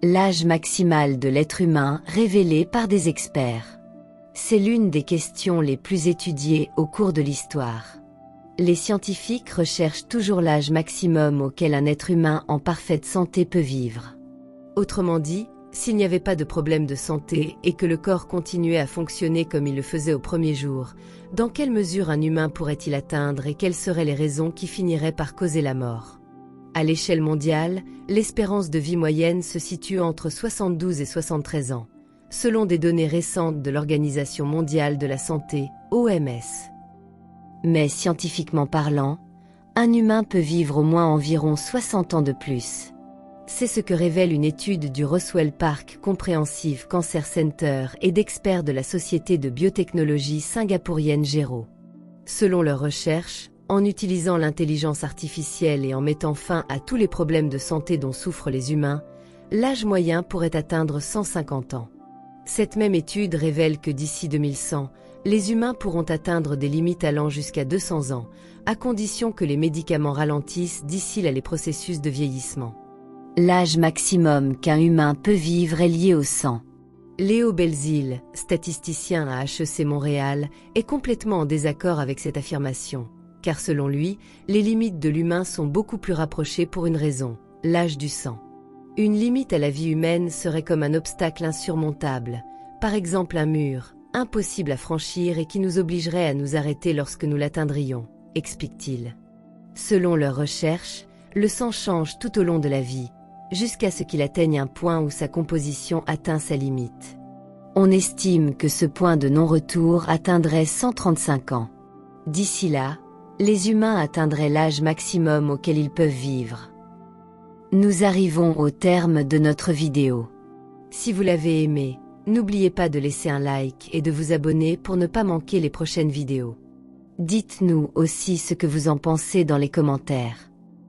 L'âge maximal de l'être humain révélé par des experts. C'est l'une des questions les plus étudiées au cours de l'histoire. Les scientifiques recherchent toujours l'âge maximum auquel un être humain en parfaite santé peut vivre. Autrement dit, s'il n'y avait pas de problème de santé et que le corps continuait à fonctionner comme il le faisait au premier jour, dans quelle mesure un humain pourrait-il atteindre et quelles seraient les raisons qui finiraient par causer la mort? À l'échelle mondiale, l'espérance de vie moyenne se situe entre 72 et 73 ans, selon des données récentes de l'Organisation mondiale de la santé, OMS. Mais scientifiquement parlant, un humain peut vivre au moins environ 60 ans de plus. C'est ce que révèle une étude du Roswell Park Comprehensive Cancer Center et d'experts de la société de biotechnologie singapourienne Gero. Selon leurs recherches, en utilisant l'intelligence artificielle et en mettant fin à tous les problèmes de santé dont souffrent les humains, l'âge moyen pourrait atteindre 150 ans. Cette même étude révèle que d'ici 2100, les humains pourront atteindre des limites allant jusqu'à 200 ans, à condition que les médicaments ralentissent d'ici là les processus de vieillissement. L'âge maximum qu'un humain peut vivre est lié au sang. Léo Belzile, statisticien à HEC Montréal, est complètement en désaccord avec cette affirmation, car selon lui, les limites de l'humain sont beaucoup plus rapprochées pour une raison, l'âge du sang. Une limite à la vie humaine serait comme un obstacle insurmontable, par exemple un mur, impossible à franchir et qui nous obligerait à nous arrêter lorsque nous l'atteindrions, explique-t-il. Selon leurs recherches, le sang change tout au long de la vie, jusqu'à ce qu'il atteigne un point où sa composition atteint sa limite. On estime que ce point de non-retour atteindrait 135 ans. D'ici là, les humains atteindraient l'âge maximum auquel ils peuvent vivre. Nous arrivons au terme de notre vidéo. Si vous l'avez aimé, n'oubliez pas de laisser un like et de vous abonner pour ne pas manquer les prochaines vidéos. Dites-nous aussi ce que vous en pensez dans les commentaires.